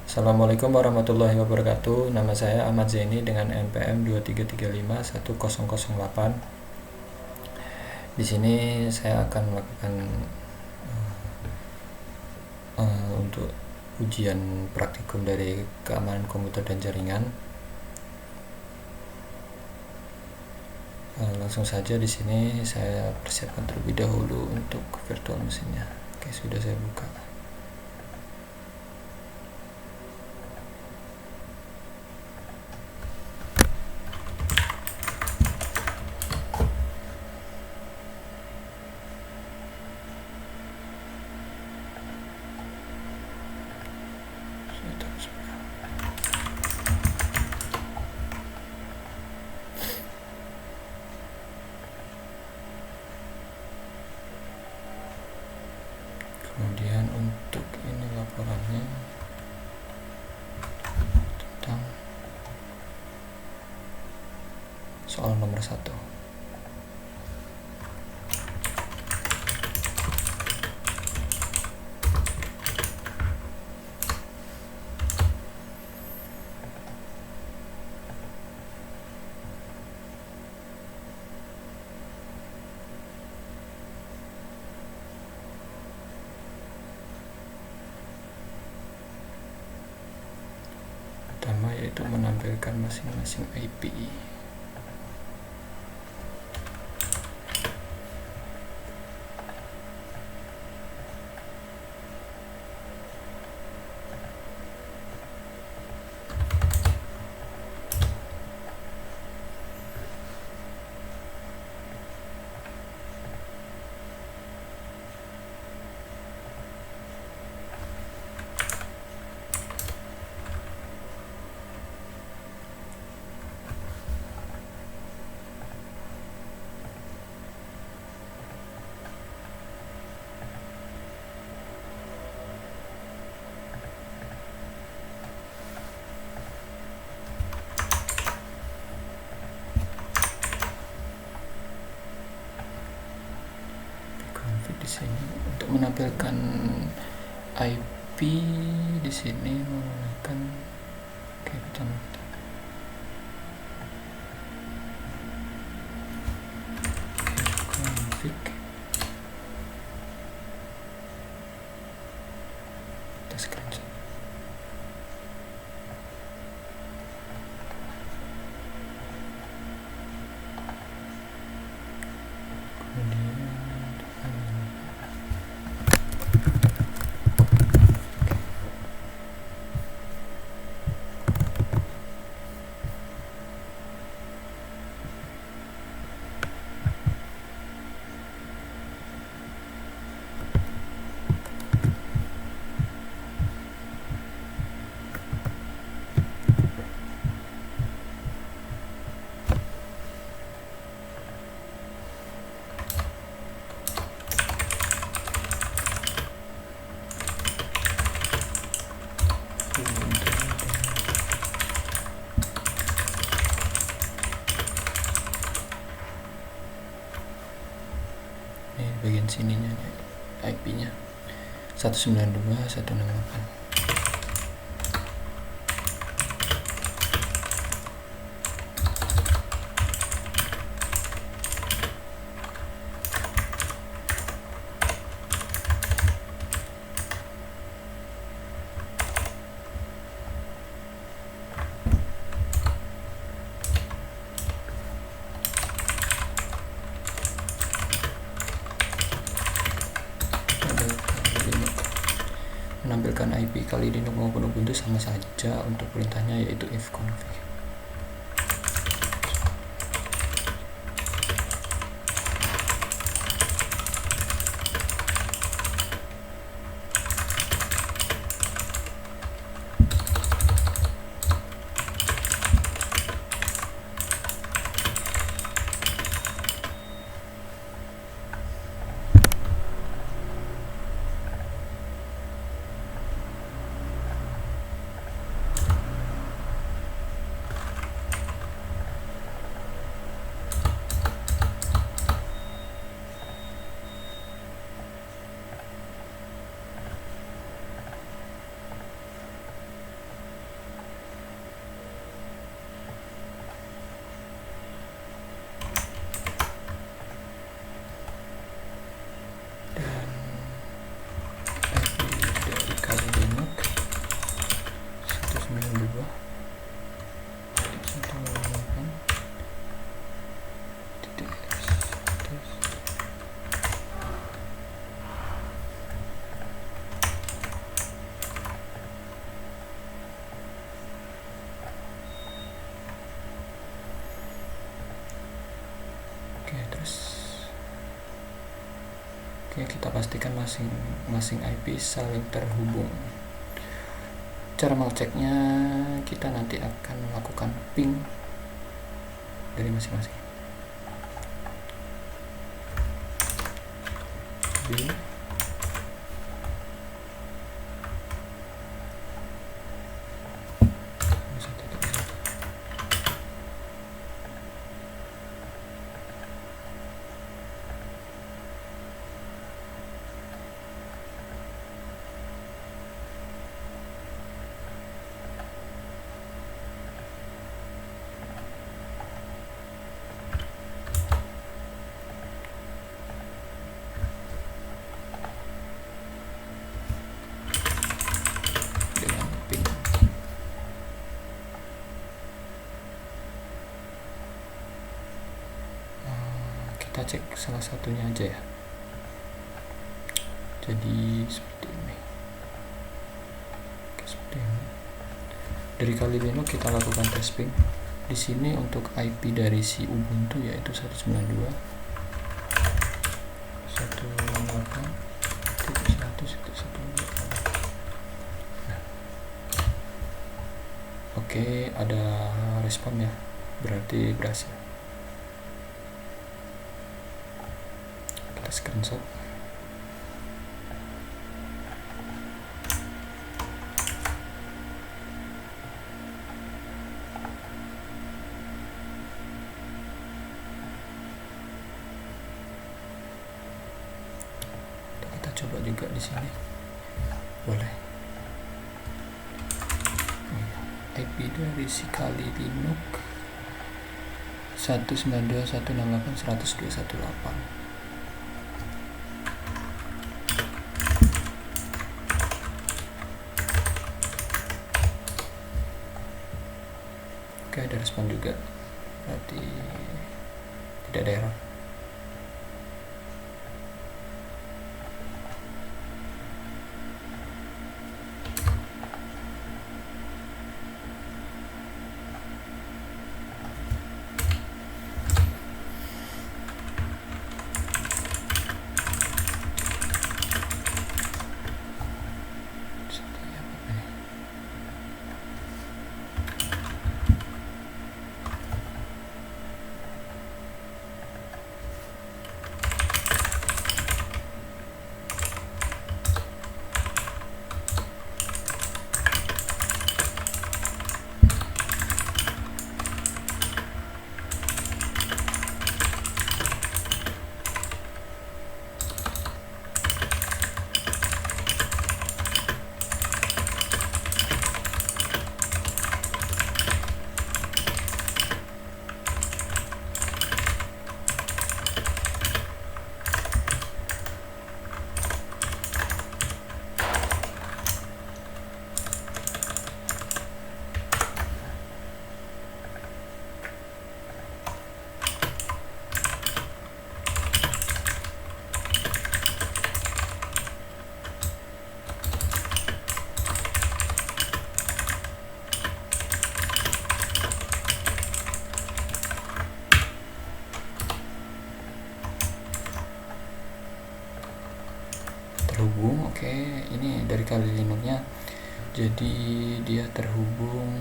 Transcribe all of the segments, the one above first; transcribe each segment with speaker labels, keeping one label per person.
Speaker 1: Assalamualaikum warahmatullahi wabarakatuh. Nama saya Ahmad Zaini dengan NPM 23351008. Di sini saya akan melakukan untuk ujian praktikum dari keamanan komputer dan jaringan. Langsung saja di sini saya persiapkan terlebih dahulu untuk virtual mesinnya. Oke, sudah saya buka. Kemudian untuk ini laporannya tentang soal nomor 1. Pertama yaitu menampilkan masing-masing IP. Di sini untuk menampilkan IP di sini menggunakan pertama config kita screenshot. Bagian sininya IP-nya 192.168. Menampilkan IP kali Linux maupun Ubuntu sama saja untuk perintahnya, yaitu ifconfig. kita pastikan masing-masing IP saling terhubung. Cara mengeceknya, kita nanti akan melakukan ping dari masing-masing. Kita cek salah satunya aja ya. Jadi seperti ini. Dari Kali Linux kita lakukan tes ping. Di sini untuk IP dari si Ubuntu yaitu 192.168.100.1. Oke, ada respon ya. Berarti berhasil. Kita screenshot. Kita coba juga di sini. Boleh. IP dari si Kali Linux 192.168.100.218. Oke, ada respon juga, berarti tidak ada error. Terhubung. Oke, ini dari Kali Linuxnya, jadi dia terhubung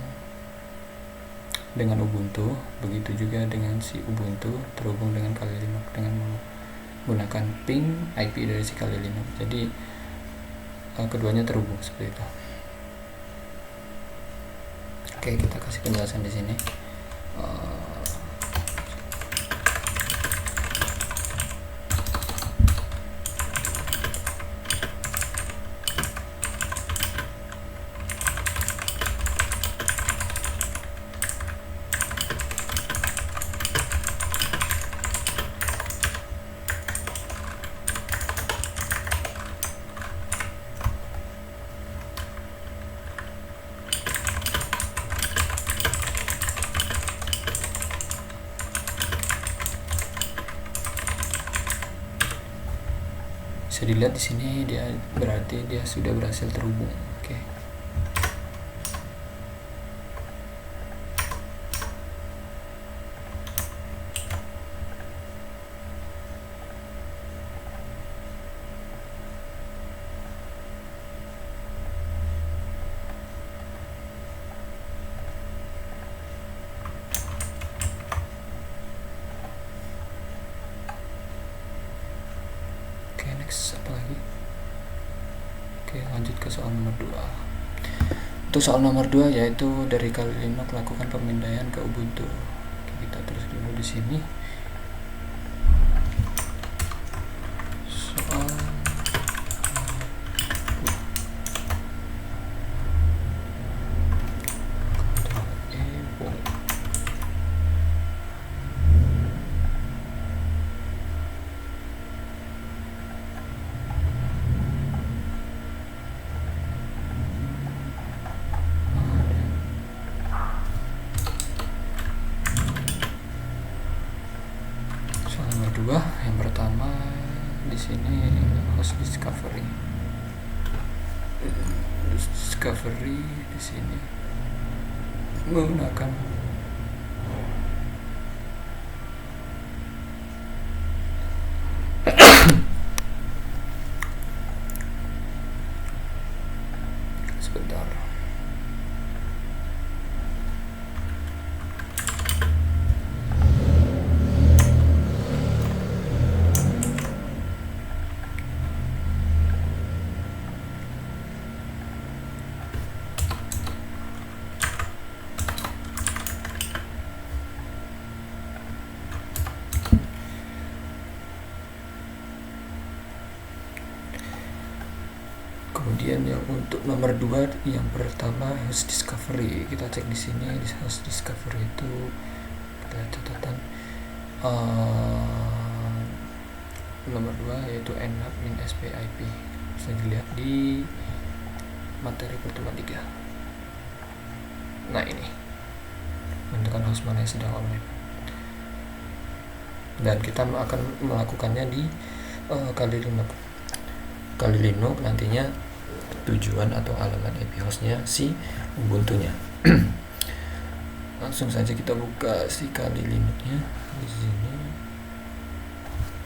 Speaker 1: dengan Ubuntu, begitu juga dengan si Ubuntu terhubung dengan Kali Linux dengan menggunakan ping IP dari si Kali Linux. Jadi keduanya terhubung seperti itu. Oke, kita kasih penjelasan di sini. Bisa dilihat di sini, dia berarti dia sudah berhasil terhubung. Oke. next apa lagi. Oke, lanjut ke soal nomor 2. Untuk soal nomor 2 yaitu dari Kali Linux lakukan pemindaian ke Ubuntu. Oke, kita terus dulu di sini. Soal dua, yang pertama di sini host discovery di sini menggunakan sebentar. Kemudian yang untuk nomor 2 yang pertama host discovery, kita cek di sini di host discovery itu kita catatan nomor 2 yaitu nmap min sp ip, bisa dilihat di materi pertemuan 3. Nah, ini menentukan host mana yang sedang online, dan kita akan melakukannya di Kali Linux nantinya. Tujuan atau alamat IP hostnya si Ubuntu-nya. Langsung saja kita buka si Kali Linux-nya di sini.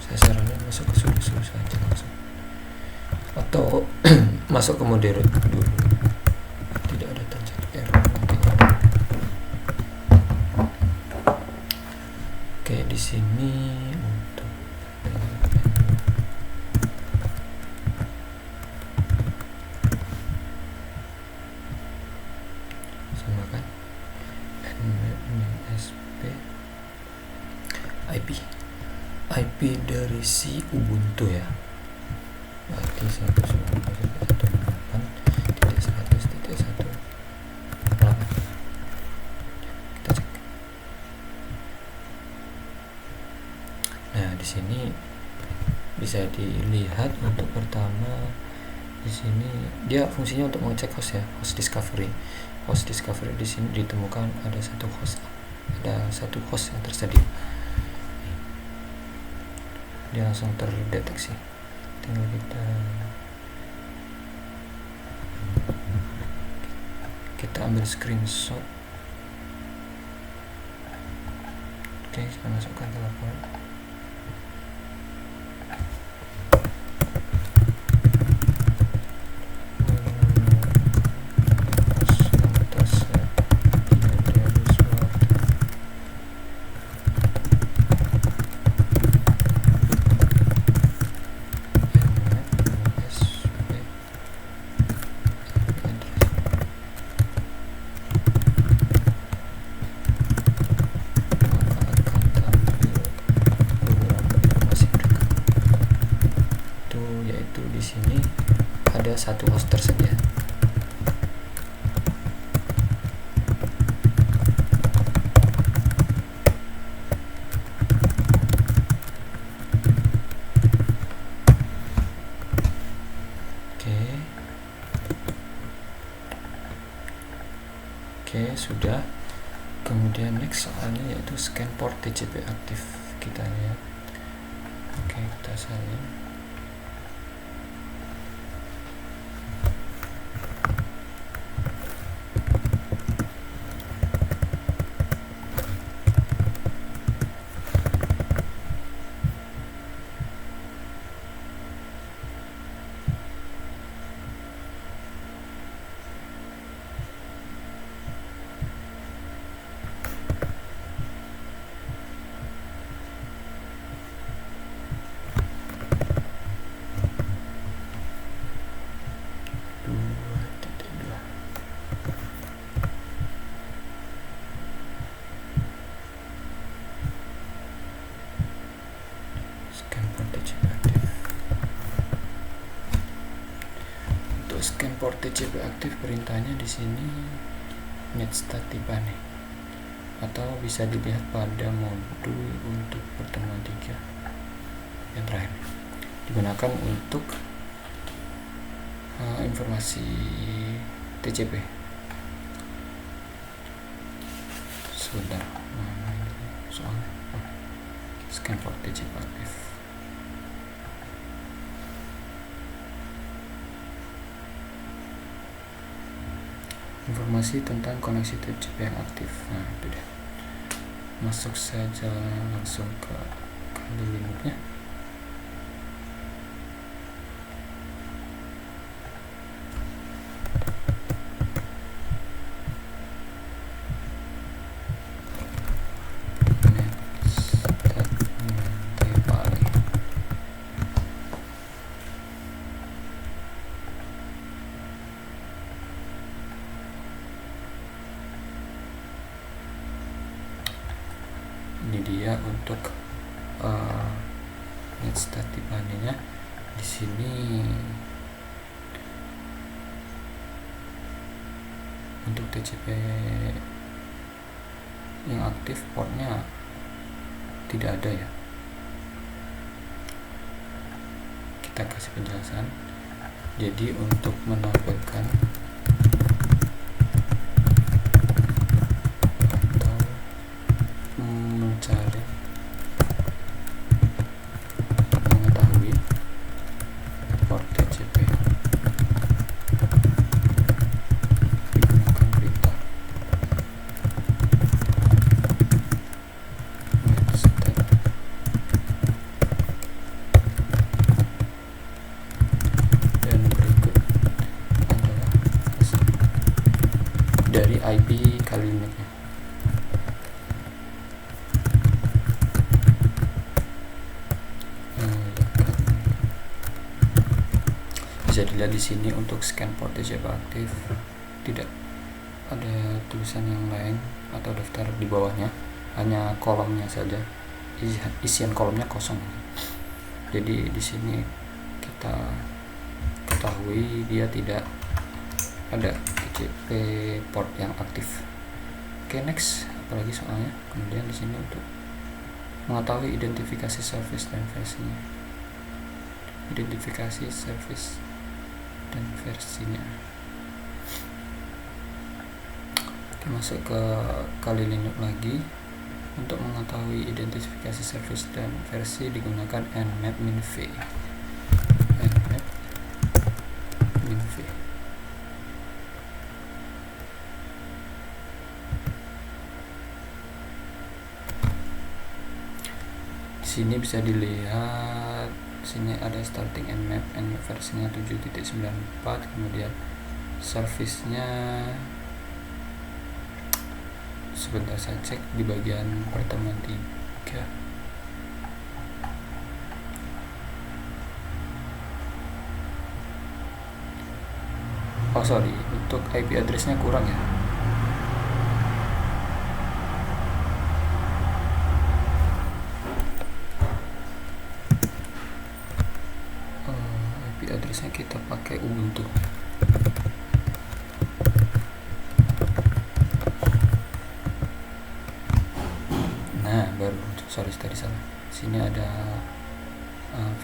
Speaker 1: Saya saranin masuk ke sudo saja langsung, atau masuk ke moderate dulu. Tidak ada terjadi error nantinya. Oke, di sini untuk IP dari si Ubuntu ya, berarti 192.168.1.1.8. Kita cek. Nah, di sini bisa dilihat untuk pertama di sini dia fungsinya untuk mengecek host ya, host discovery di sini ditemukan ada satu host yang tersedia. Dia langsung terdeteksi, tinggal kita ambil screenshot. Oke, kita masukkan ke laporan. Satu host tersedia. Oke, sudah. Kemudian next soalnya yaitu scan port TCP aktif kita ya. Oke, kita salin. port TCP aktif, perintahnya di sini netstatifane, atau bisa dilihat pada modul untuk pertemuan 3 yang terakhir, digunakan untuk informasi TCP. Sebentar, soalnya scan port TCP aktif. Informasi tentang koneksi TCP yang aktif. Nah, itu deh. Masuk saja langsung ke Kali Linux-nya. Ini dia untuk netstatifane-nya. Di sini untuk TCP yang aktif portnya tidak ada ya. Kita kasih penjelasan. Jadi untuk menampilkan mencari mengetahui port TCP digunakan perintah netstat. Dan berikut adalah dari IP Kali Linux-nya. Bisa dilihat di sini untuk scan port TCP aktif tidak ada tulisan yang lain atau daftar di bawahnya, hanya kolomnya saja, isian kolomnya kosong. Jadi di sini kita ketahui dia tidak ada TCP port yang aktif. Oke, next, apalagi soalnya. Kemudian di sini untuk mengetahui identifikasi service dan versinya. Identifikasi service dan versinya. Kita masuk ke Kali Linux lagi. Untuk mengetahui identifikasi service dan versi digunakan nmap-v. nmap-v. Di sini bisa dilihat, sini ada starting nmap versinya 7.94, kemudian service-nya sebentar saya cek di bagian pertemuan 3. Oh sorry, untuk IP address-nya kurang ya. IP address-nya kita pakai Ubuntu. Nah, baru, sorry tadi salah. Sini ada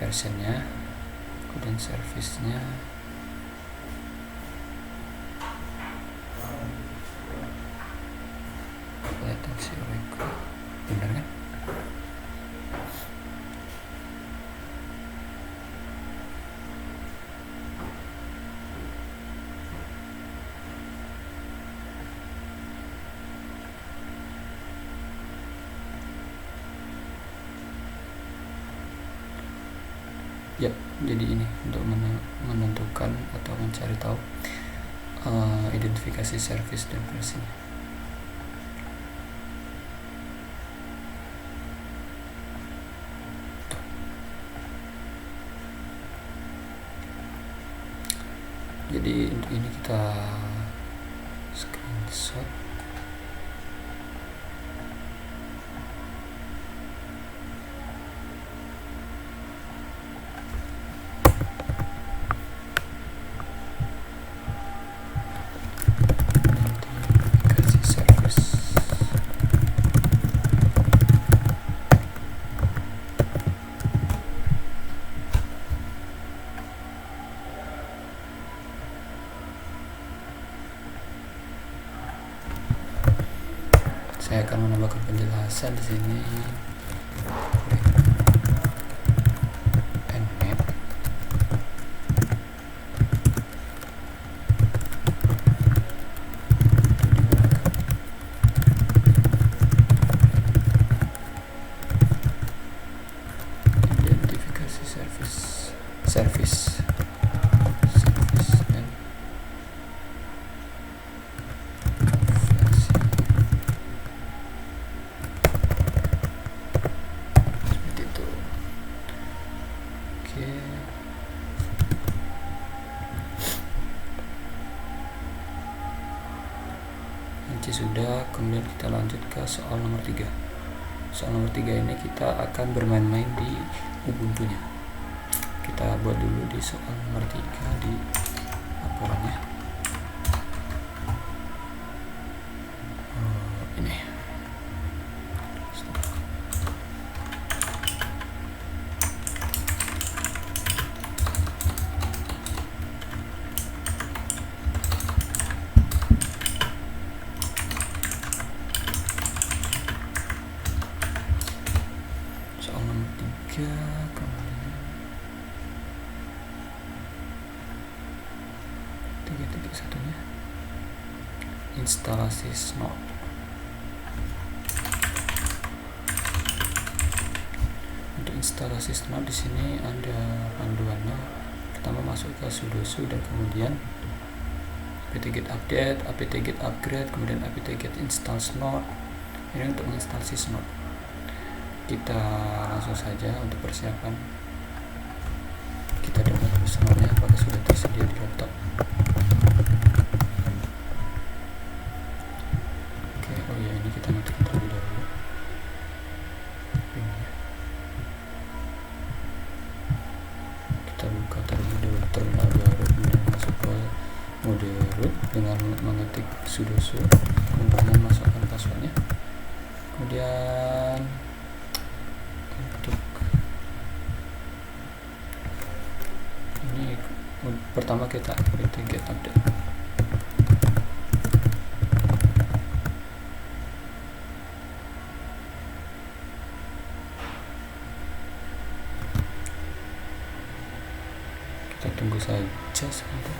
Speaker 1: versionnya, kemudian service-nya. Latency record, benar kan? Ya, jadi ini untuk menentukan atau mencari tahu identifikasi service dan versinya. Jadi untuk ini kita screenshot. Saya akan menambahkan penjelasan di sini. Nmap identifikasi service dan versi. Seperti itu. Oke. Nanti sudah, kemudian kita lanjut ke soal nomor 3. Soal nomor 3 ini kita akan bermain-main di Ubuntu-nya. Kita buat dulu di soal nomor 3 di laporannya. Ini. Soal nomor 3 kemudian 3.1-nya instalasi Snort. Untuk instalasi Snort di sini ada panduannya. Pertama masuk ke sudo dan kemudian apt-get update, apt-get upgrade, kemudian apt-get install Snort. Ini untuk menginstalasi Snort. Kita langsung saja untuk persiapan. Kita download Snort-nya apakah sudah tersedia di laptop. Oke, oh ya, ini kita matikan terlebih dahulu. Ini. Kita buka terlebih dahulu terminal baru, kemudian masuk ke mode root dengan mengetik sudo kemudian masukkan passwordnya. Kemudian untuk ini pertama kita apt-get update. Kita tunggu saja sebentar.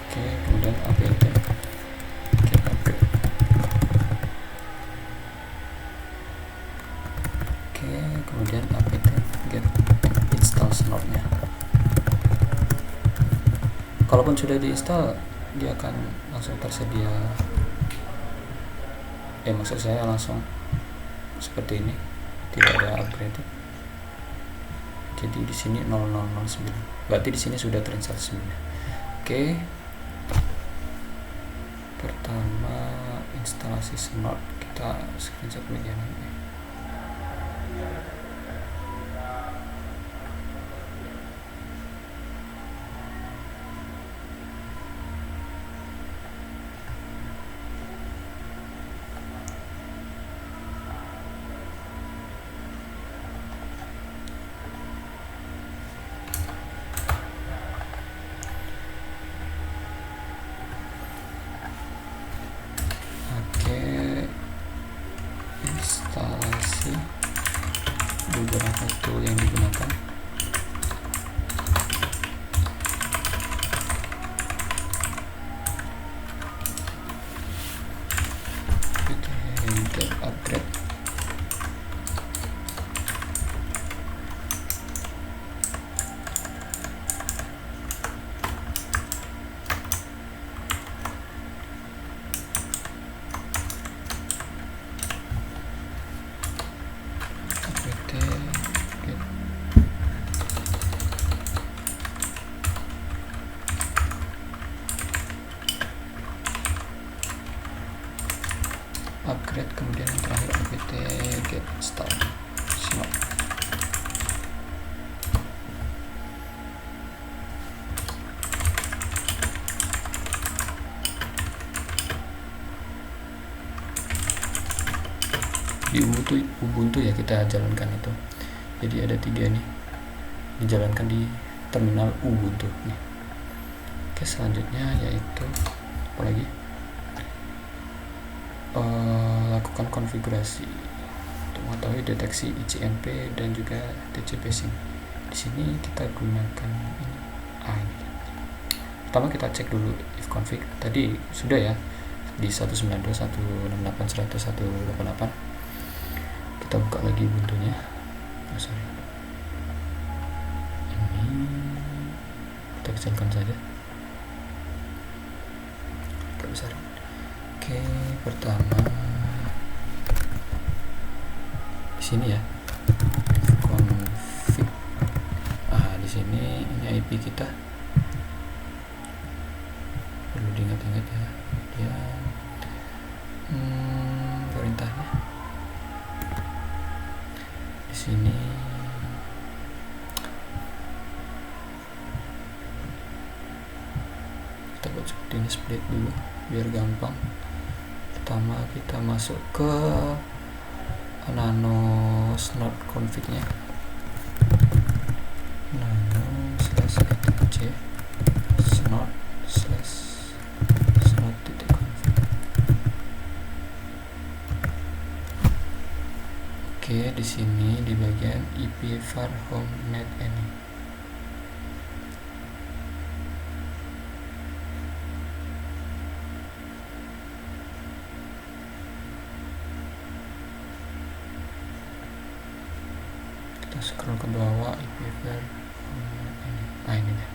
Speaker 1: Oke, kemudian apt-get upgrade. Oke, kemudian apt-get install Snort-nya. Kalaupun sudah diinstal, dia akan langsung tersedia. Maksud saya langsung seperti ini, tidak ada upgrade. Jadi di sini 0009. Berarti di sini sudah terinstall sebelumnya. Oke. Pertama instalasi Snort, kita screenshot media nanti. Instalasi beberapa tool yang digunakan. Get upgrade. Upgrade, kemudian yang terakhir apt-get install Snort. Di Ubuntu ya kita jalankan itu. Jadi ada 3 nih, dijalankan di terminal Ubuntu nih. Oke, selanjutnya yaitu apalagi lakukan konfigurasi untuk mengetahui deteksi ICMP dan juga TCP SYNC. Di sini kita gunakan ini. Ini. Pertama kita cek dulu if config. Tadi sudah ya di 192.168.100.188. Kita buka lagi Ubuntu-nya. Ini kita kecilkan saja. Kita besar. Oke, pertama di sini ya config. Di sini ini IP kita perlu diingat-ingat ya. Dia perintahnya di sini. Kita buat seperti ini, split dulu biar gampang. Pertama kita masuk ke nano snot config-nya, nano /etc snot titik config. Oke, di sini di bagian ipvar home net ini. Kita scroll ke bawah, ipvar home net ini. Ini deh.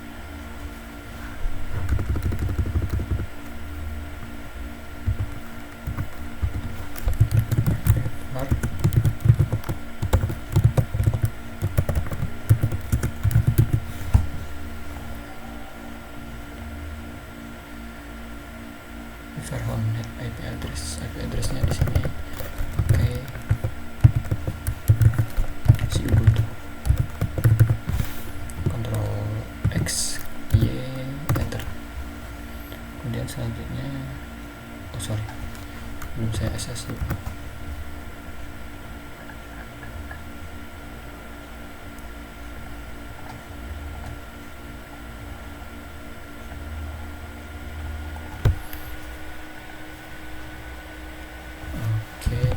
Speaker 1: ipvar home net IP address-nya di sini. Oke. Si Ubuntu. Ctrl X, Y, enter. Kemudian selanjutnya, belum saya SS dulu.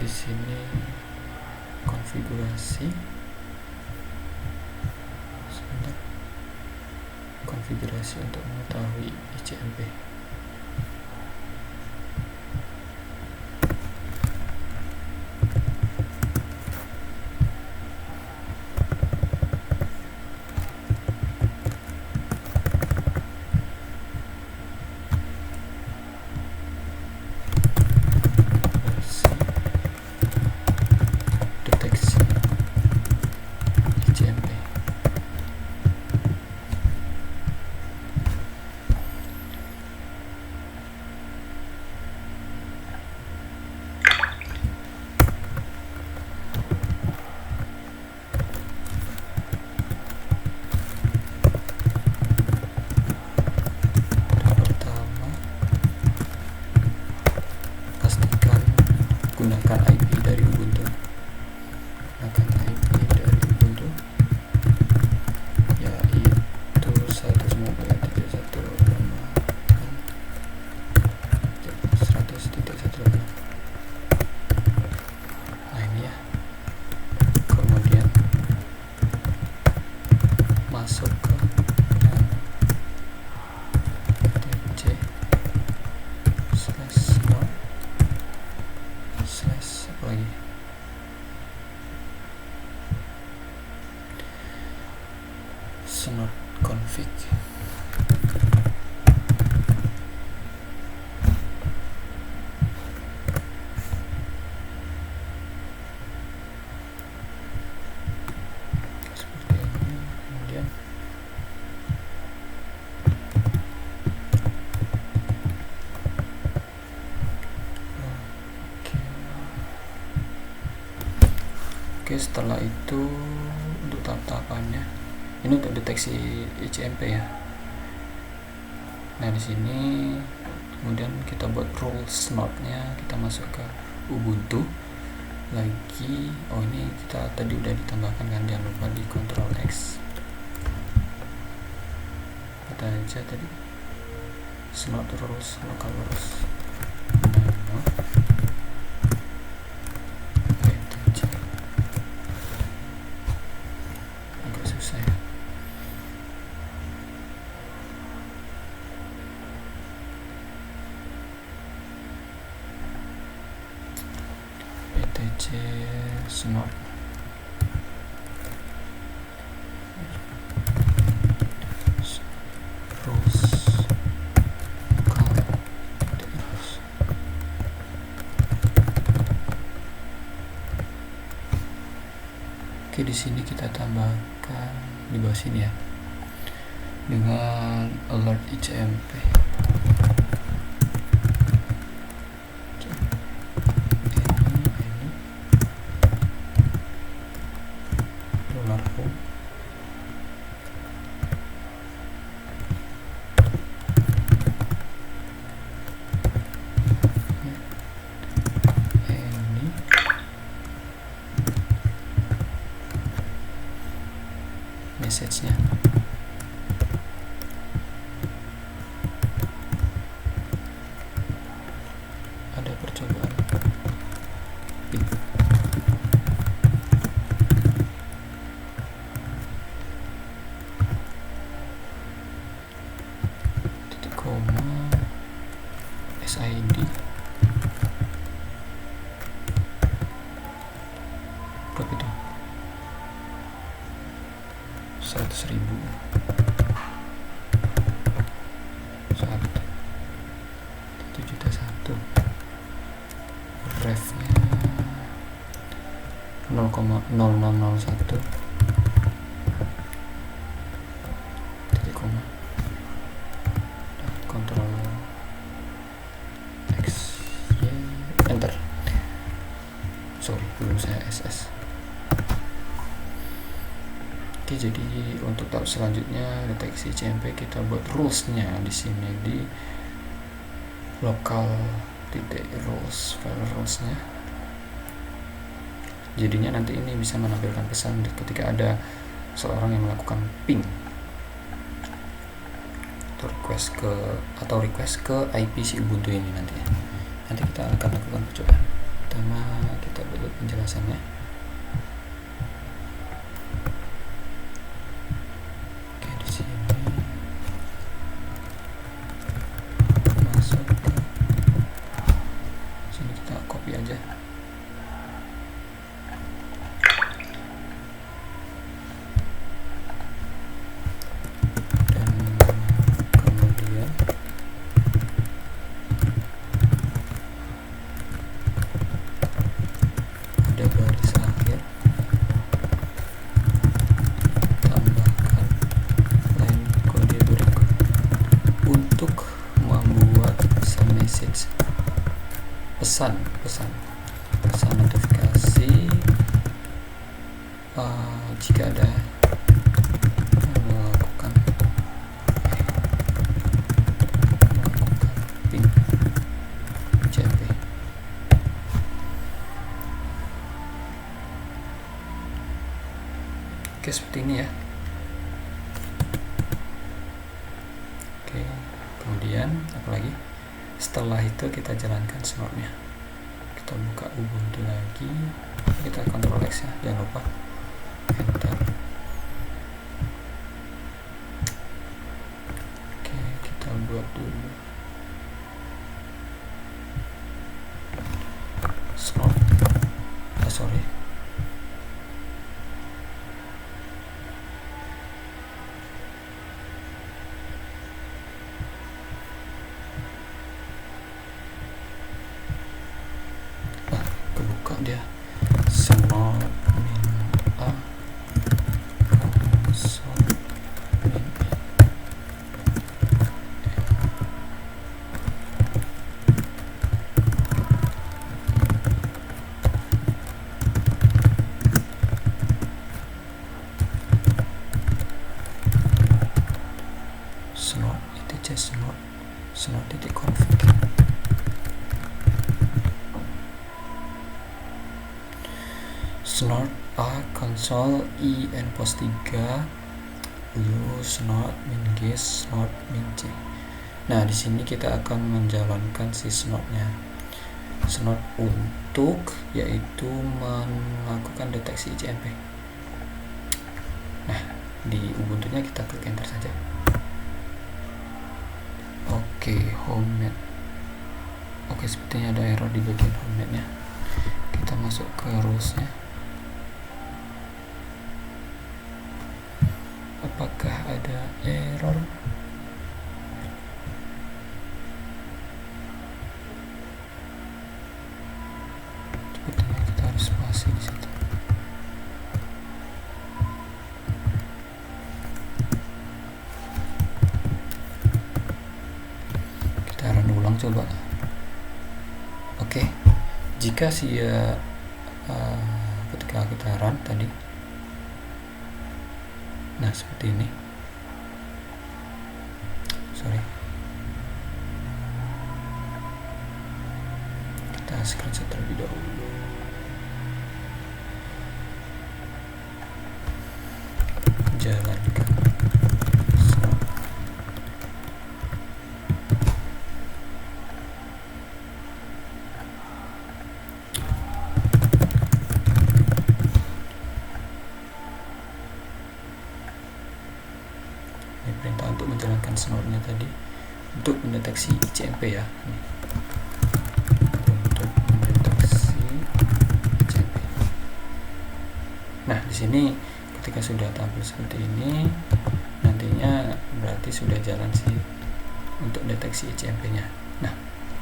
Speaker 1: Di sini konfigurasi. Sebentar. Konfigurasi untuk mengetahui ICMP. Gunakan IP dari Ubuntu. Yaitu 192.168.100.188. Ini ya. Kemudian masuk ke tc lagi. Snot config. Seperti ini. Kemudian Oke, setelah itu untuk tahap-tahapannya ini untuk deteksi ICMP ya. Nah, di sini kemudian kita buat rule snot-nya, kita masuk ke Ubuntu lagi. Ini kita tadi udah ditambahkan kan, jangan lupa di Ctrl X. Kata aja tadi snort rules local rules agak susah ya. etc snort Oke, di sini kita tambahkan di bawah sini ya dengan alert ICMP. Message-nya ada percobaan titik koma SID berapa itu 100.000 1.1 refnya 0,0001 titik koma kontrol X Y enter. Sorry, belum saya SS. Oke, jadi untuk tahap selanjutnya deteksi CMP kita buat rulesnya di sini di local titik rules, file rulesnya. Jadinya nanti ini bisa menampilkan pesan ketika ada seorang yang melakukan ping atau request ke IP si Ubuntu ini nanti. Nanti kita akan lakukan percobaan. Pertama kita buat penjelasannya. Pesan notifikasi jika ada yang melakukan ping CMP. Oke, seperti ini ya. Oke, kemudian apa lagi? Setelah itu kita jalankan snortnya. Kita buka Ubuntu lagi, kita Ctrl X ya, jangan lupa enter. Oke, kita buat dulu snort. Sorry, kebuka dia snort min a console min snort etc snort titik config. Snort A console I N pos 3 U snort min G snort min C. Nah, di sini kita akan menjalankan si snotnya. Snot untuk yaitu melakukan deteksi ICMP. Nah, di Ubuntu-nya kita klik enter saja. Oke, HomeNet. Oke, sepertinya ada error di bagian HomeNet-nya. Kita masuk ke rules-nya. Apakah ada error? Sepertinya kita harus spasi di situ. Kita run ulang coba. Oke, jika ketika kita run tadi, nah seperti ini. Kita screenshot terlebih dahulu. Jalankan. Ini perintah untuk menjalankan snore-nya tadi untuk mendeteksi ICMP ya. Untuk mendeteksi ICMP. Nah, di sini ketika sudah tampil seperti ini, nantinya berarti sudah jalan sih untuk deteksi ICMP-nya. Nah,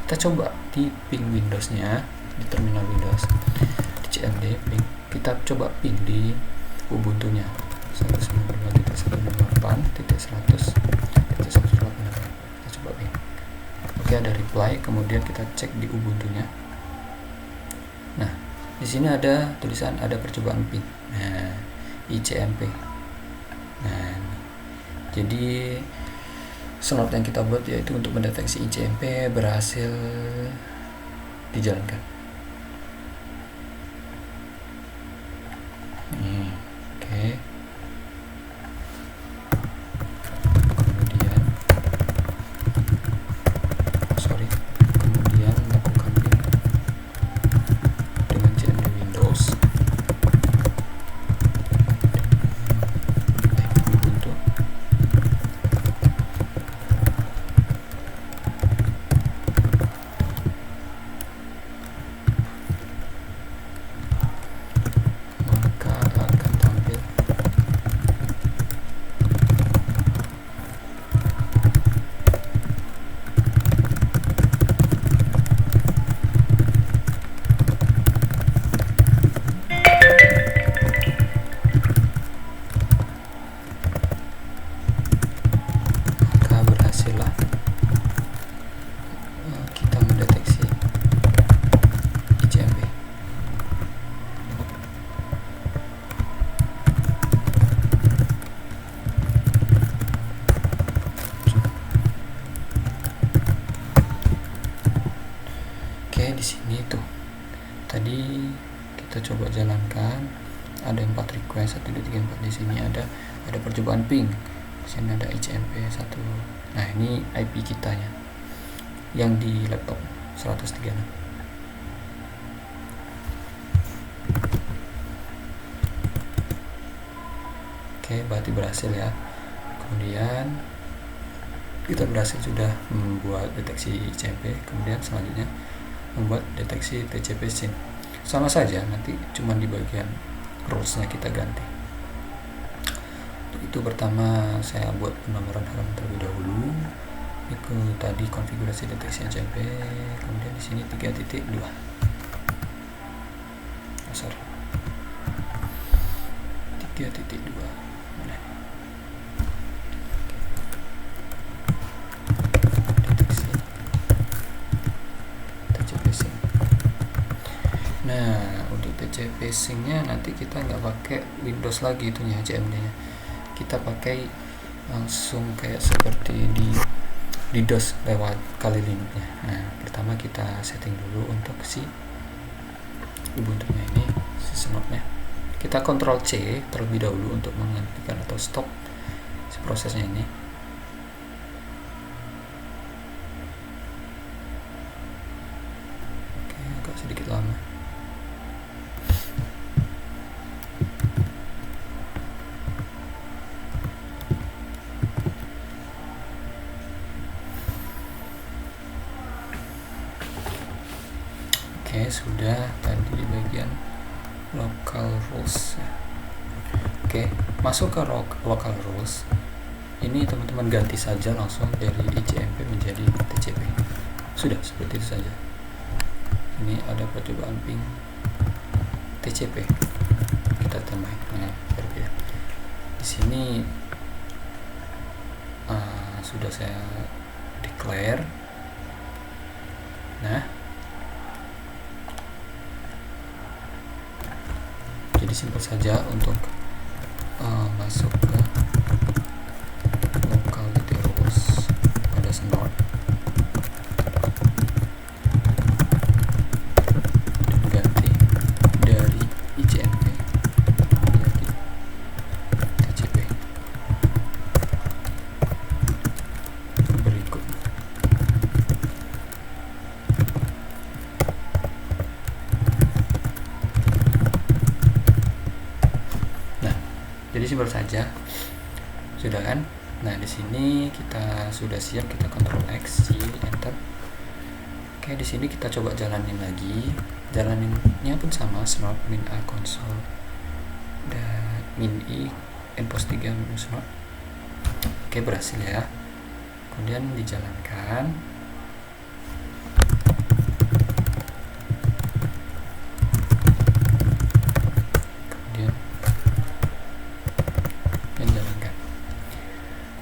Speaker 1: kita coba di ping Windows-nya, di terminal Windows, di cmd ping. Kita coba ping di Ubuntu-nya 192.168.100.108. Kita coba ping. Oke, ada reply, kemudian kita cek di Ubuntu-nya. Nah, di sini ada tulisan ada percobaan ping. Nah, ICMP. Nah, jadi slot yang kita buat yaitu untuk mendeteksi ICMP berhasil dijalankan. Oke. Kemudian lakukan ping dengan cmd Windows. Ubuntu. Maka akan tampil berhasillah kita mendeteksi ICMP. Oke, di sini tuh tadi kita coba jalankan, ada 4 request 1 2 3 4. Di sini ada percobaan ping. Di sini ada ICMP 1. Nah, ini IP kitanya yang di laptop 136. Oke, berarti berhasil ya. Kemudian kita berhasil sudah membuat deteksi ICMP. Kemudian selanjutnya membuat deteksi TCP SYN. Sama saja, nanti cuma di bagian rules-nya kita ganti. Untuk itu pertama saya buat penomoran halaman terlebih dahulu. Itu tadi konfigurasi deteksi ICMP. Kemudian di sini 3.2. Sorry. 3.2. Mana? Deteksi TCP SYN. Nah, untuk TCP SYN-nya nanti kita nggak pakai Windows lagi itunya CMD-nya. Kita pakai langsung kayak seperti di DOS lewat Kali Linux-nya. Nah, pertama kita setting dulu untuk si Ubuntu-nya ini, si snotnya. Kita Ctrl C terlebih dahulu untuk menghentikan atau stop si prosesnya ini. Oke, sudah tadi di bagian local rules ya. Oke, masuk ke local rules. Ini teman-teman ganti saja langsung dari ICMP menjadi TCP. Sudah seperti itu saja. Ini ada percobaan ping TCP. Kita tambahin berbeda. Di sini sudah saya declare. Nah, jadi simpel saja untuk masuk ke local rules pada snort dan ganti dari ICMP menjadi TCP. Berikut jadi simpel saja, sudah kan? Nah, di sini kita sudah siap, kita Ctrl X, Enter. Oke, di sini kita coba jalanin lagi. Jalaninnya pun sama, snort min a console dan min i npos 3 snort. Oke, berhasil ya. Kemudian dijalankan.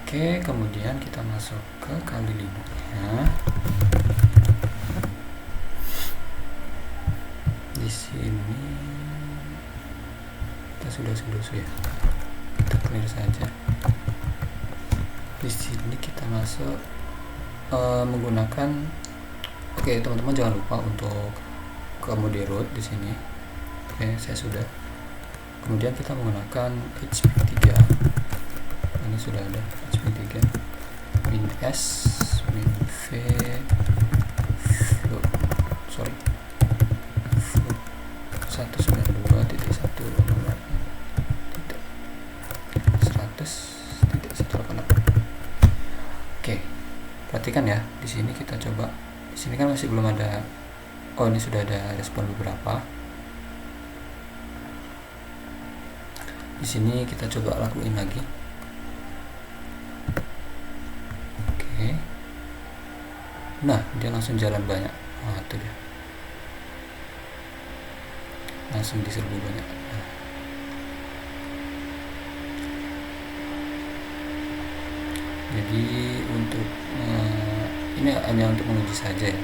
Speaker 1: Oke, kemudian kita masuk ke Kali Linux-nya. Di sini kita sudah ya. Kita clear saja. Di sini kita masuk menggunakan. Oke, teman-teman jangan lupa untuk kode root di sini. Oke, saya sudah. Kemudian kita menggunakan HP3. Ini sudah ada HP3 min S min V float 192.168.100.188. Oke, perhatikan ya, di sini kita coba. Di sini kan masih belum ada. Oh, ini sudah ada respon beberapa. Di sini kita coba lakuin lagi. Nah, dia langsung jalan banyak. Wah, itu dia. Langsung diserbu banyak. Nah. Jadi untuk ini hanya untuk menguji saja ya.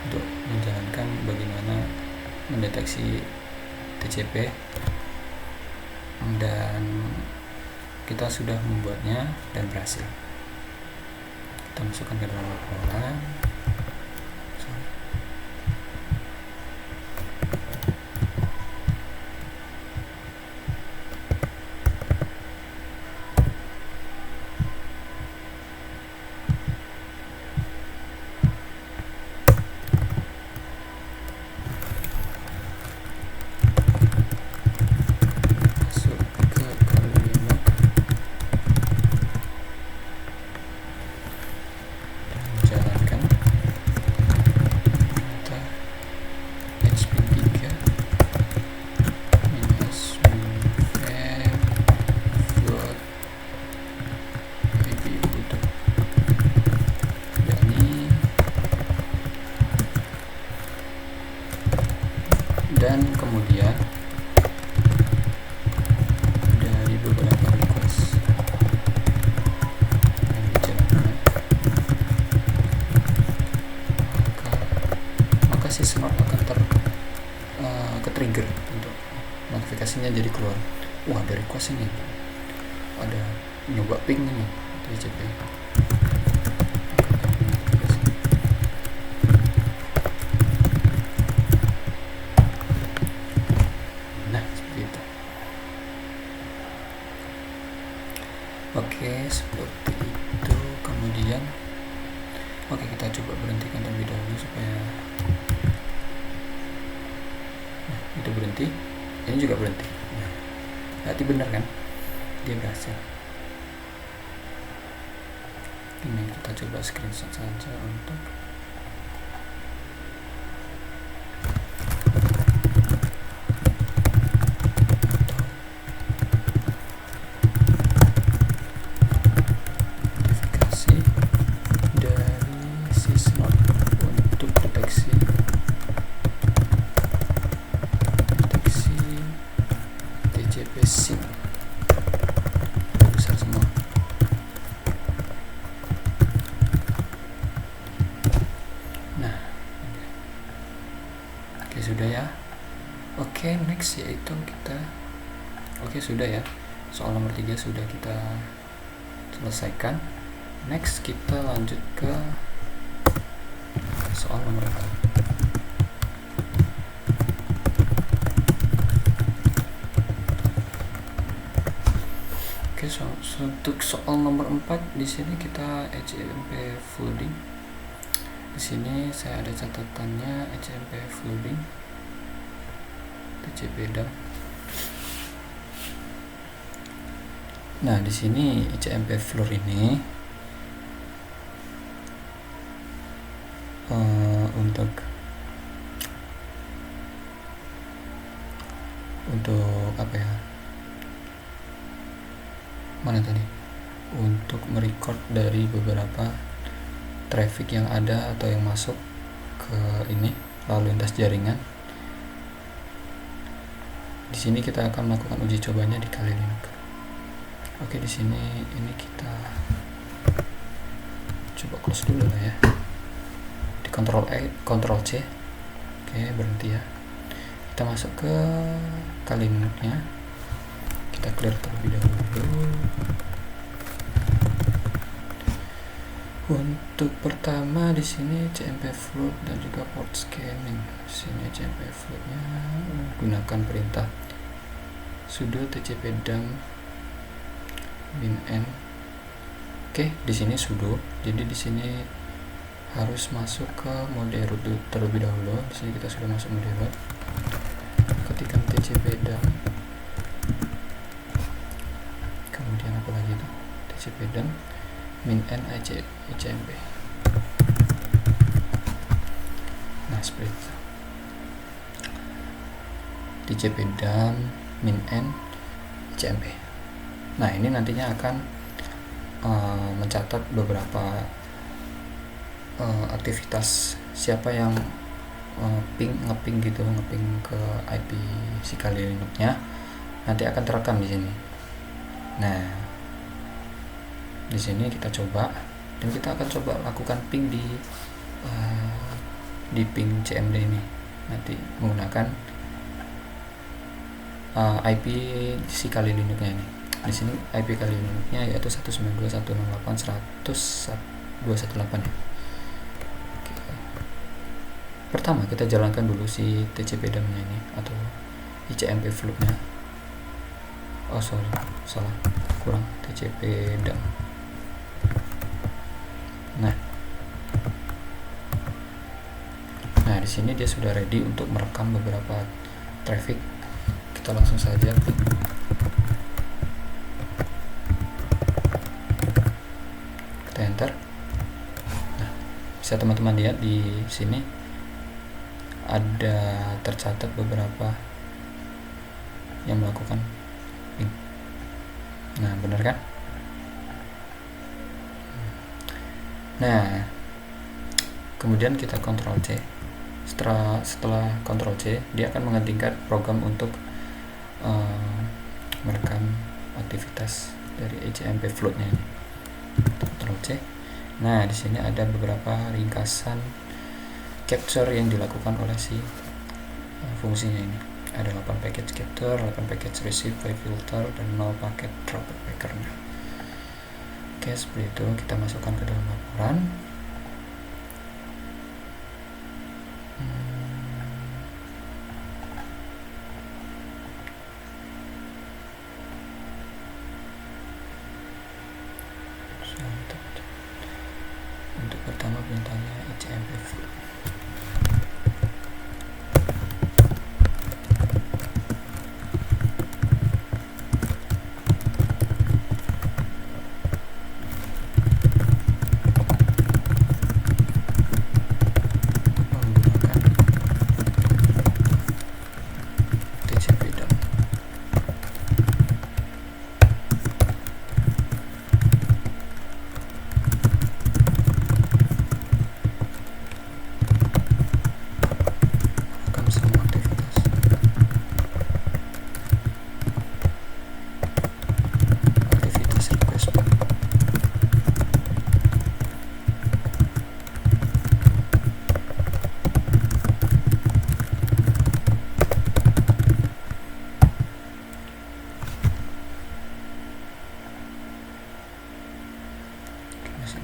Speaker 1: Untuk menjalankan bagaimana mendeteksi TCP, dan kita sudah membuatnya dan berhasil. Kita masukkan ke dalam laporan. Dan kemudian dari beberapa request yang dijalankan, maka si snort akan ke-trigger untuk notifikasinya jadi keluar. Wah, ada request ini, ada nyoba ping ini TCP. Oke, seperti itu. Kemudian kita coba berhentikan terlebih dahulu supaya itu berhenti, ini juga berhenti. Berarti benar kan, dia berhasil. ini kita coba screenshot saja untuk notifikasi dari Sysnode untuk deteksi TCP SIM besar semua. Nah, oke sudah ya. Oke, next yaitu kita sudah ya. Soal nomor 3 sudah kita selesaikan. Next kita lanjut ke soal nomor 4. Oke, untuk soal nomor 4 di sini kita HMP flooding. Di sini saya ada catatannya HMP flooding TCP dump. Nah, di sini HMP floor ini untuk apa ya? Mana tadi? Untuk merecord dari beberapa traffic yang ada atau yang masuk ke ini lalu lintas jaringan. Di sini kita akan melakukan uji cobanya di Kali Linux. Oke, di sini ini kita coba close dulu lah ya. Di Ctrl C. Oke, berhenti ya. Kita masuk ke Kali Linux-nya. Kita clear terlebih dahulu. Untuk pertama di sini CMP float dan juga port scanning. Di sini CMP float-nya gunakan perintah sudo tcp dump -n. Oke, di sini sudo. Jadi di sini harus masuk ke mode root terlebih dahulu. Di sini kita sudah masuk mode root. Ketikkan tcp dump. Kemudian apa lagi itu? tcp dump -n HMP. Nah, seperti itu. tcp dump -n HMP. Nah, ini nantinya akan mencatat beberapa aktivitas siapa yang ngeping ke IP si Kali Linux-nya, nanti akan terekam di sini. Nah, di sini kita coba dan kita akan coba lakukan ping di ping CMD ini nanti menggunakan IP si Kali Linux-nya ini. Di sini IP Kali Linux-nya yaitu 192.168.100.218 ya. Oke. Pertama kita jalankan dulu si TCP dump-nya ini atau ICMP float-nya. Oh sorry, salah, kurang TCP dump. Nah, di sini dia sudah ready untuk merekam beberapa traffic. Kita langsung saja kita enter. Nah, bisa teman-teman lihat di sini ada tercatat beberapa yang melakukan ping. Nah, benar kan? Nah, kemudian kita Ctrl C. Setelah Ctrl C, dia akan menghentikan program untuk merekam aktivitas dari HMP float-nya ini. Ctrl C. Nah, di sini ada beberapa ringkasan capture yang dilakukan oleh si fungsinya ini. Ada 8 package capture, 8 package receive, 5 filter, dan 0 paket drop packer-nya. Oke, seperti itu kita masukkan ke dalam laporan. Untuk pertama perintahnya HMP float.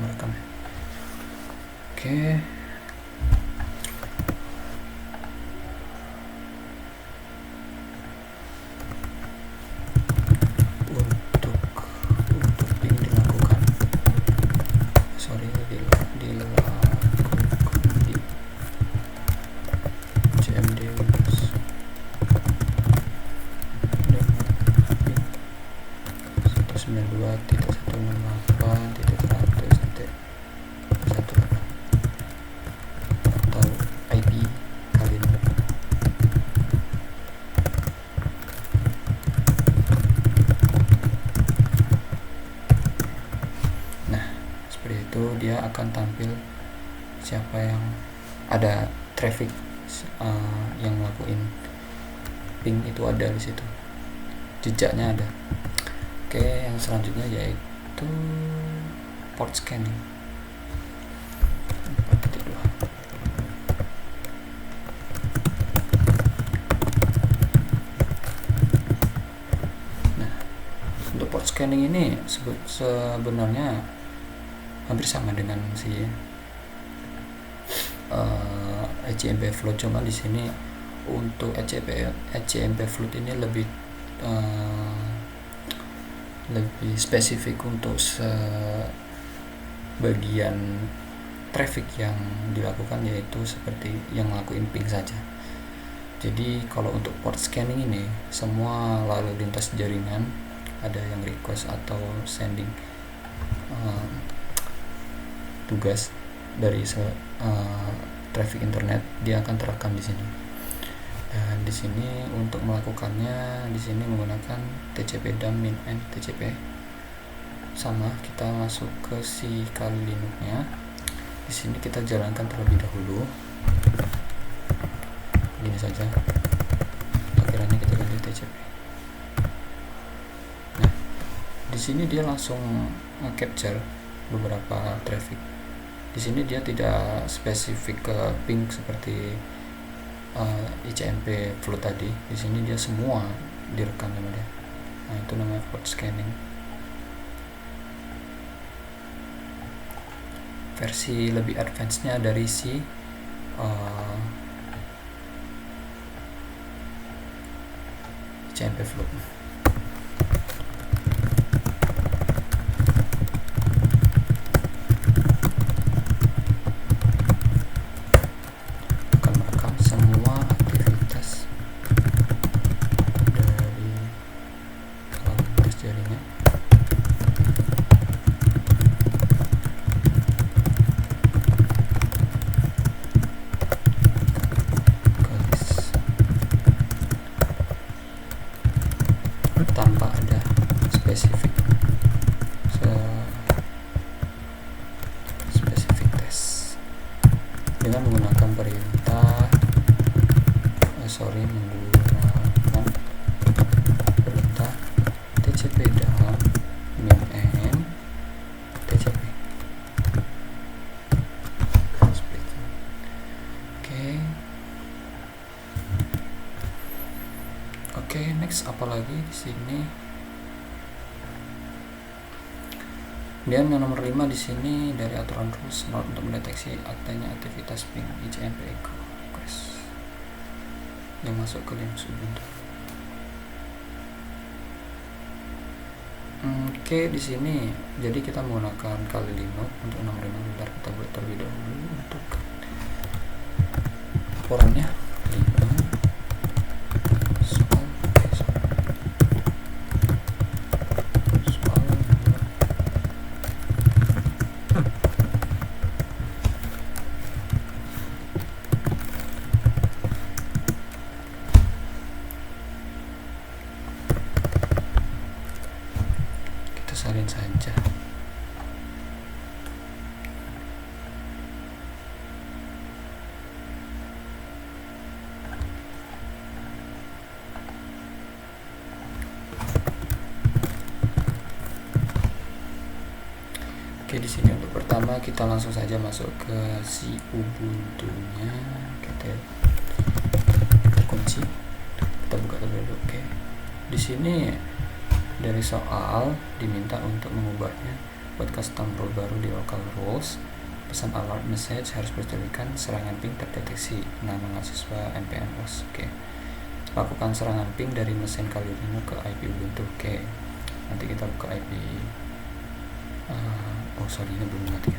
Speaker 1: merekam ya. Oke. Untuk ping dilakukan di CMD Windows dengan ping 192.168.100.18 atau IP kali ini. Nah, seperti itu dia akan tampil siapa yang ada traffic yang ngelakuin ping, itu ada di situ, jejaknya ada. Oke, yang selanjutnya yaitu port scanning 4.2. Nah, untuk port scanning ini sebenarnya hampir sama dengan si HCMP float, cuma di sini untuk HCMP float ini lebih spesifik untuk bagian traffic yang dilakukan, yaitu seperti yang ngelakuin ping saja. Jadi kalau untuk port scanning ini semua lalu lintas jaringan, ada yang request atau sending tugas dari traffic internet, dia akan terekam di sini. Dan di sini untuk melakukannya di sini menggunakan TCP dump min and TCP. Sama, kita masuk ke si kali Linux-nya. Di sini kita jalankan terlebih dahulu. Begini saja. Akhirnya kita ganti TCP. Nah, di sini dia langsung capture beberapa traffic. Di sini dia tidak spesifik ke ping seperti ICMP float tadi. Di sini dia semua direkam sama dia. Nah, itu namanya port scanning. Versi lebih advance-nya dari si ICMP float. Tanpa ada spesifik tes dengan menggunakan perintah menggunakan perintah TCP dump min and TCP. Oke, next apalagi di sini. Dan yang nomor 5 di sini dari aturan rules untuk mendeteksi adanya aktivitas ping ICMP echo request yang masuk ke Linux Ubuntu. Oke, di sini jadi kita menggunakan kali Linux untuk nomor 5. Bentar, kita buat terlebih dahulu untuk laporannya. Salin saja. Oke, di sini untuk pertama kita langsung saja masuk ke si Ubuntu-nya. Kita kunci, kita buka terlebih dahulu. Oke, di sini dari soal diminta untuk mengubahnya buat custom rule baru di local rules. Pesan alert message harus bertuliskan serangan ping terdeteksi, nama mahasiswa, npm host. Oke. Lakukan serangan ping dari mesin Kali Linux ke IP Ubuntu. Oke. Nanti kita buka IP. Ini belum mati.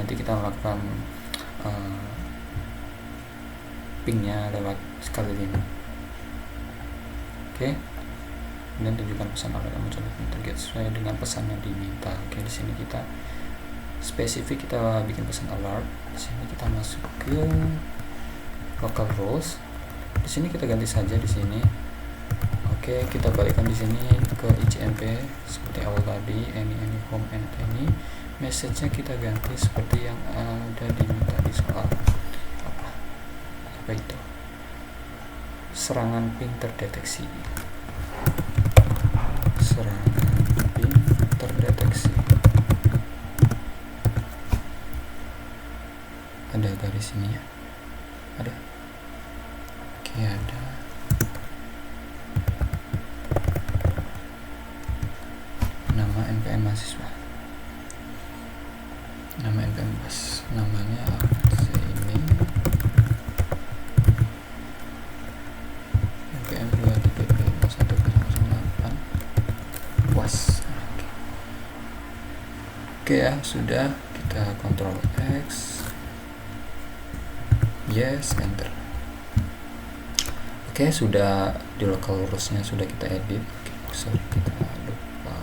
Speaker 1: Nanti kita melakukan pingnya lewat Kali Linux. Oke. Kemudian tunjukkan pesan alert yang muncul di target sesuai dengan pesan yang diminta. Oke, di sini kita spesifik, kita bikin pesan alert. Di sini kita masuk ke local rules. Di sini kita ganti saja di sini. Oke, kita balikkan di sini ke ICMP seperti awal tadi, any home and any. Message-nya kita ganti seperti yang ada diminta di soal. Apa itu? Serangan ping terdeteksi. Serangan ping terdeteksi. Ada garis ini ya? Ada? Oke, ada. Nama npm mahasiswa. Nama npm bus. Namanya ini. npm 23.1.08 was. Oke ya, sudah. Kita Ctrl X. Yes, enter. Oke, sudah di local rules-nya sudah kita edit. Sorry, kita lupa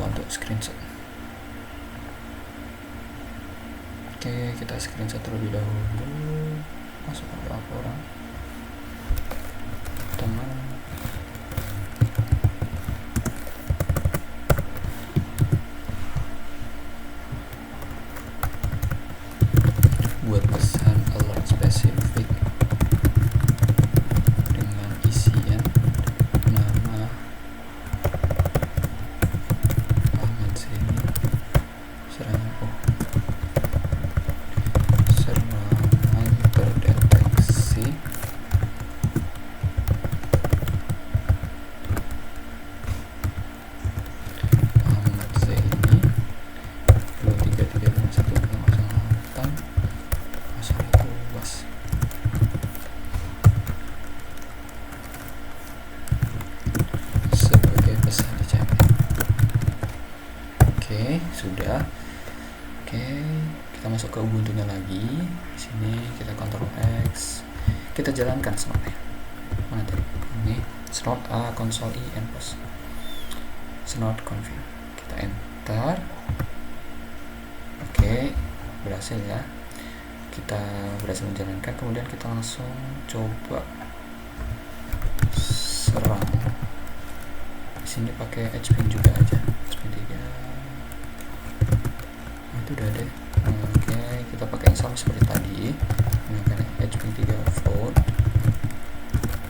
Speaker 1: untuk screenshot. Oke, kita screenshot terlebih dahulu. Masuk ke laporan teman. Buat pesan alert spesifik dengan isian nama Ahmad Zaini, serangan terdeteksi Ahmad Zaini 23.1.08 luas. Sebagai pesan dijamin. Oke, sudah. Oke, kita masuk ke Ubuntu-nya lagi. Di sini kita Ctrl X. Kita jalankan snot-nya. Mana tadi? Ini snot A console I and post. Snot config. Kita enter. Oke, berhasil ya. Kita berhasil menjalankan, kemudian kita langsung coba serang. Di sini pakai HP juga aja, HP 3. Itu udah ada. Oke, kita pakai yang sama seperti tadi. Menggunakan HP 3 float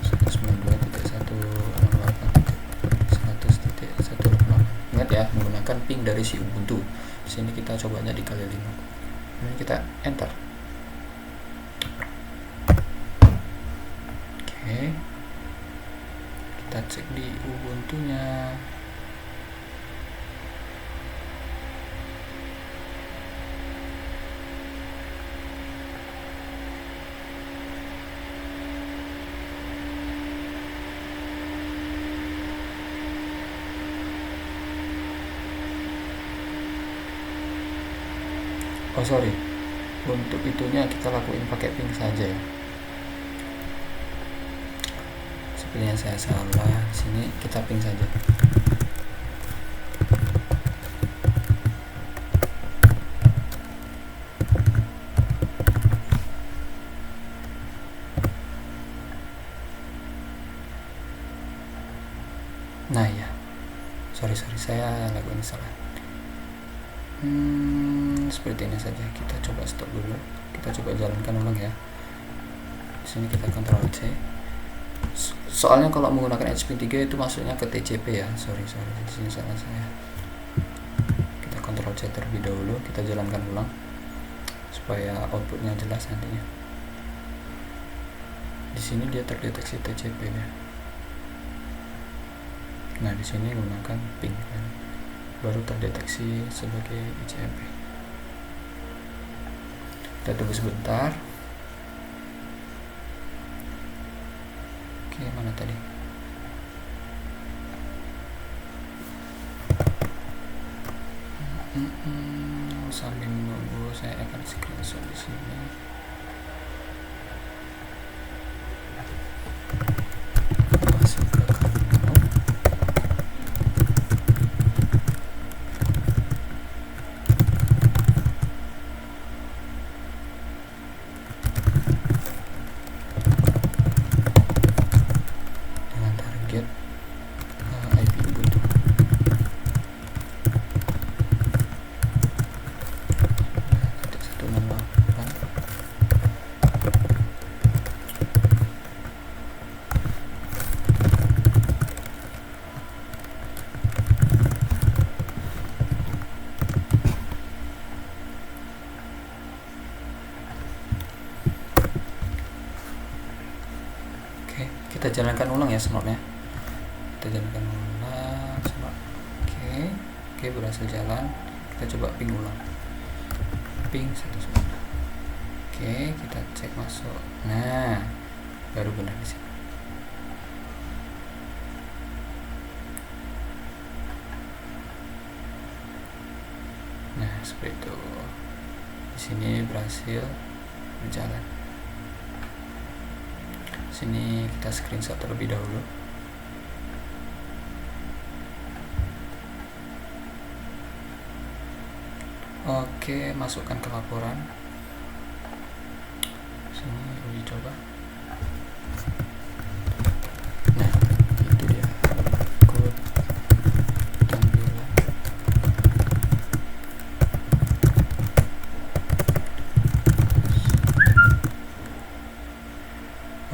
Speaker 1: 192.168.100.168. Ingat ya, menggunakan ping dari si Ubuntu. Di sini kita cobanya di Kali Linux. Kemudian kita enter. Kita cek di Ubuntu-nya. Oh sorry, untuk itunya kita lakuin pakai ping saja ya. Sepertinya saya salah. Di sini kita ping saja. Nah ya, sorry saya lakuin salah. Seperti ini saja. Kita coba stop dulu. Kita coba jalankan ulang ya. Di sini kita Ctrl C. Soalnya kalau menggunakan HP 3 itu masuknya ke TCP ya. Sorry. Di sini salah saya. Kita Ctrl C terlebih dahulu. Kita jalankan ulang supaya outputnya jelas nantinya. Di sini dia terdeteksi TCP ya. Nah, di sini gunakan ping kan, baru terdeteksi sebagai ICMP. Kita tunggu sebentar. Oke, mana tadi? Sambil menunggu saya akan screenshot di sini. Masuk ke Kalilinuk. Dengan target IP Ubuntu. Kita jalankan ulang ya snotnya. Kita jalankan ulang snot. Oke, berhasil jalan. Kita coba ping ulang. Ping 1. Oke, kita cek masuk. Nah, baru benar di sini. Nah, seperti itu. Di sini berhasil berjalan. Sini kita screenshot terlebih dahulu. Oke, masukkan ke laporan. Sini uji coba. Nah, itu dia kode tampilan.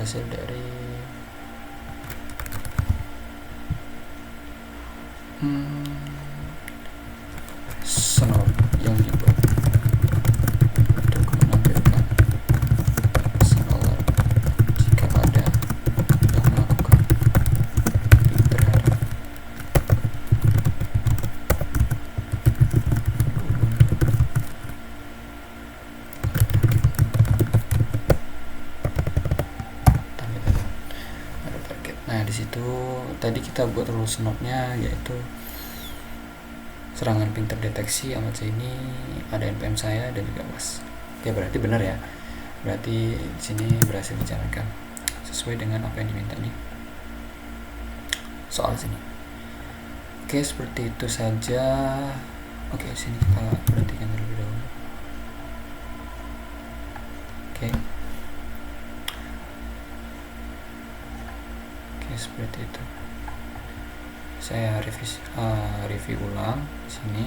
Speaker 1: Hasil dari snot yang dibuat untuk menampilkan solar jika ada yang melakukan ping terhadap ada target. Nah, di situ tadi kita buat rules snotnya yaitu serangan ping terdeteksi amat ini ada npm saya dan juga was. Oke, berarti benar ya. Berarti di sini berhasil dijalankan sesuai dengan apa yang diminta nih soal sini. Oke, seperti itu saja. Oke, sini kita berhentikan terlebih dahulu. Oke, seperti itu. Saya review ulang di sini.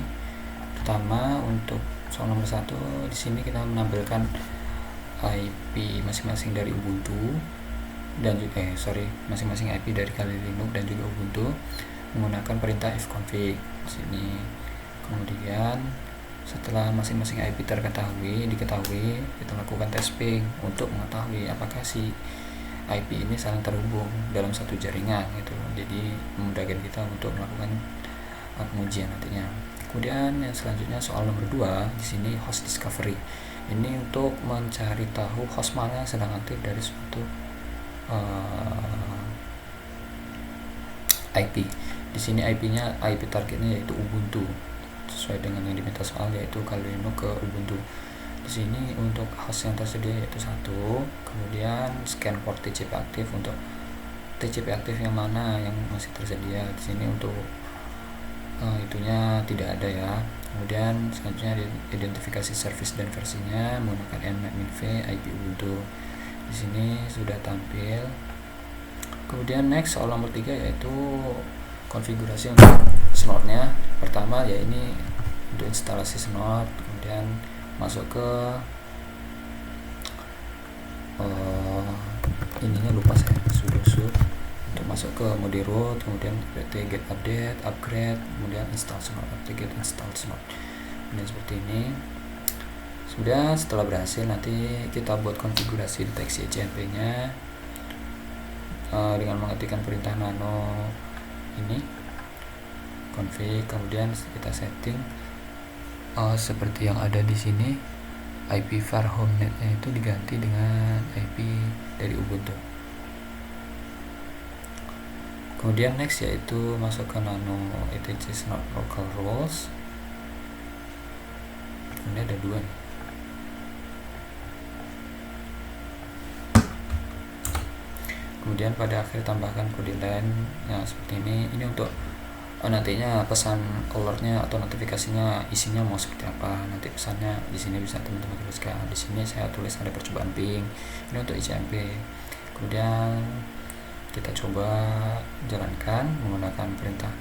Speaker 1: Pertama, untuk soal nomor 1 di sini kita menampilkan IP masing-masing dari Ubuntu dan juga masing-masing IP dari Kalilinuk dan juga Ubuntu menggunakan perintah fconfig di sini. Kemudian setelah masing-masing IP diketahui, kita lakukan tes ping untuk mengetahui apakah si IP ini saling terhubung dalam satu jaringan gitu. Jadi memudahkan kita untuk melakukan pengujian nantinya. Kemudian yang selanjutnya soal nomor 2 di sini host discovery. Ini untuk mencari tahu host mana yang sedang aktif dari suatu IP. Di sini IP-nya, IP targetnya yaitu Ubuntu. Sesuai dengan yang diminta soal yaitu Kalilinuk ke Ubuntu. Di sini untuk host yang tersedia yaitu 1. Kemudian scan port TCP aktif untuk TCP aktif yang mana yang masih tersedia. Di sini untuk itunya tidak ada ya. Kemudian selanjutnya identifikasi service dan versinya menggunakan nmap-minv IP Ubuntu. Di sini sudah tampil. Kemudian next soal nomor 3 yaitu konfigurasi untuk snotnya. Pertama ya ini untuk instalasi snot, kemudian masuk ke ininya lupa saya sudo untuk masuk ke mode root, kemudian get update, upgrade, kemudian install snot, get install snot. Kemudian seperti ini. Sudah, setelah berhasil nanti kita buat konfigurasi deteksi ICMP nya dengan mengetikkan perintah nano ini config, kemudian kita setting seperti yang ada di sini. IP var homenet-nya itu diganti dengan IP dari Ubuntu. Kemudian next yaitu masuk ke nano etc snort local roles. Ini ada 2 nih. Kemudian pada akhir tambahkan kode line. Nah, seperti ini. Ini untuk nantinya pesan alertnya atau notifikasinya isinya mau seperti apa. Nanti pesannya di sini bisa teman-teman tuliskan. Di sini saya tulis ada percobaan ping. Ini untuk ICMP. Kemudian kita coba jalankan menggunakan perintah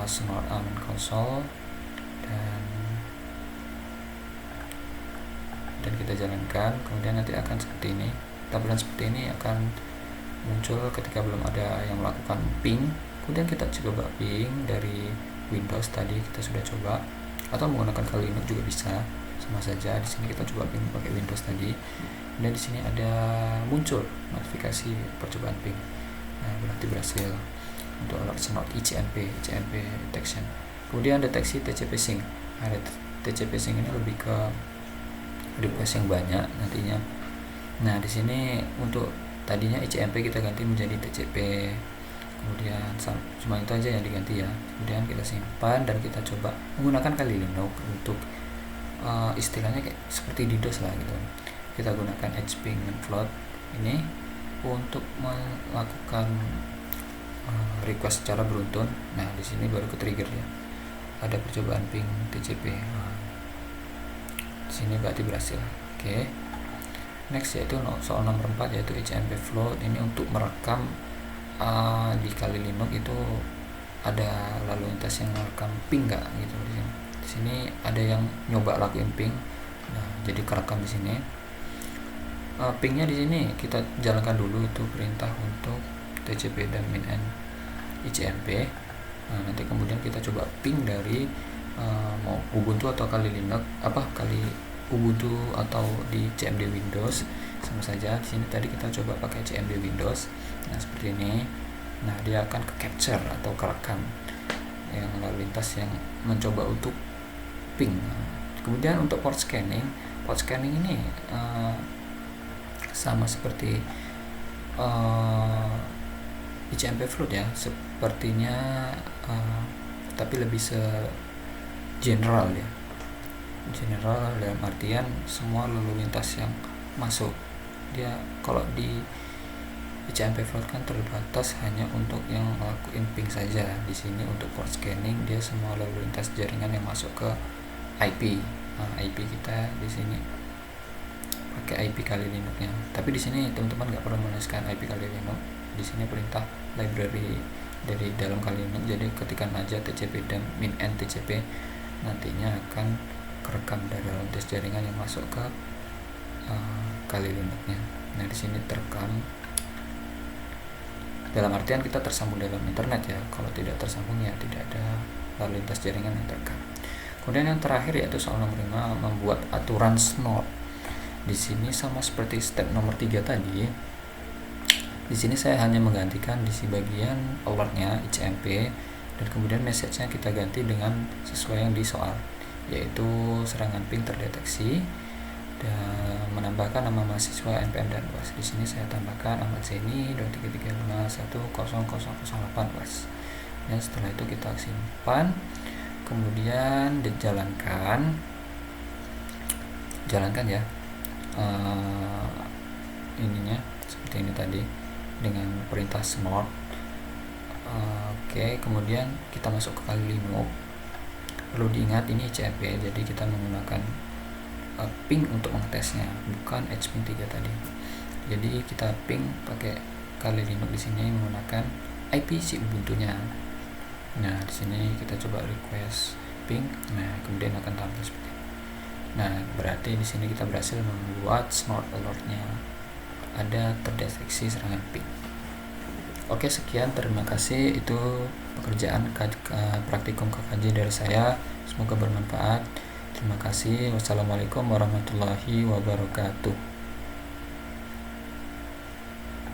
Speaker 1: snort amen console dan kita jalankan. Kemudian nanti akan seperti ini. Tampilan seperti ini akan muncul ketika belum ada yang melakukan ping. Kemudian kita coba ping dari Windows tadi kita sudah coba, atau menggunakan Kali Linux juga bisa, sama saja. Di sini kita coba ping pakai Windows tadi, dan di sini ada muncul notifikasi percobaan ping. Nah, berarti berhasil untuk alert snort ICMP detection. Kemudian deteksi TCP sync. Nah, TCP sync ini lebih ke request yang banyak nantinya. Nah, di sini untuk tadinya ICMP kita ganti menjadi TCP. Kemudian cuma itu aja yang diganti ya. Kemudian kita simpan dan kita coba menggunakan Kali Linux untuk istilahnya kayak seperti DDoS lah gitu. Kita gunakan hping float ini untuk melakukan request secara beruntun. Nah, di sini baru ke trigger ya. Ada percobaan ping TCP. Di sini berarti berhasil. Oke. Next yaitu soal nomor 4 yaitu ICMP float. Ini untuk merekam di Kali Linux itu ada lalu lintas yang merekam ping nggak gitu. Di sini ada yang nyoba lakuin ping. Nah, jadi kerekam di sini. Pingnya di sini kita jalankan dulu itu perintah untuk TCP dan min-n ICMP. Nah, nanti kemudian kita coba ping dari mau Ubuntu atau Kali Linux Kali Ubuntu atau di CMD Windows sama saja. Di sini tadi kita coba pakai CMD Windows. Nah, seperti ini. Nah, dia akan ke capture atau kerekam yang lalu lintas yang mencoba untuk ping. Kemudian untuk port scanning ini sama seperti ICMP float ya, sepertinya tapi lebih general ya. General dalam artian semua lalu lintas yang masuk. Dia kalau di ICMP float kan terbatas hanya untuk yang ngelakuin ping saja. Di sini untuk port scanning dia semua lalu lintas jaringan yang masuk ke IP. Nah, IP kita di sini pakai IP Kali Linux-nya. Tapi di sini teman-teman nggak perlu menuliskan IP Kali Linux. Di sini perintah library dari dalam Kali Linux. Jadi ketikkan aja TCP dan min-n TCP, nantinya akan kerekam dari lalu lintas jaringan yang masuk ke Kali Linux-nya. Nah, di sini terekam dalam artian kita tersambung dalam internet ya. Kalau tidak tersambung ya tidak ada lalu lintas jaringan yang terekam. Kemudian yang terakhir yaitu soal nomor 5, membuat aturan snort. Di sini sama seperti step nomor 3 tadi. Di sini saya hanya menggantikan di bagian alertnya ICMP, dan kemudian message-nya kita ganti dengan sesuai yang di soal, yaitu serangan ping terdeteksi, dan menambahkan nama mahasiswa, NPM dan UAS. Di sini saya tambahkan Ahmad Zaini 233510008 UAS. Dan setelah itu kita simpan, kemudian dijalankan ya ininya seperti ini tadi dengan perintah snort. Oke, kemudian kita masuk ke Kali Linux. Perlu diingat ini ICMP, jadi kita menggunakan ping untuk mengetesnya, bukan hping 3 tadi. Jadi kita ping pakai Kali Linux di sini menggunakan IP si Ubuntu-nya. Nah, di sini kita coba request ping. Nah, kemudian akan tampil seperti ini. Nah, berarti di sini kita berhasil membuat snort alert-nya ada terdeteksi serangan ping. Oke, sekian, terima kasih. Itu pekerjaan praktikum KKJ dari saya. Semoga bermanfaat. Terima kasih. Wassalamualaikum warahmatullahi wabarakatuh.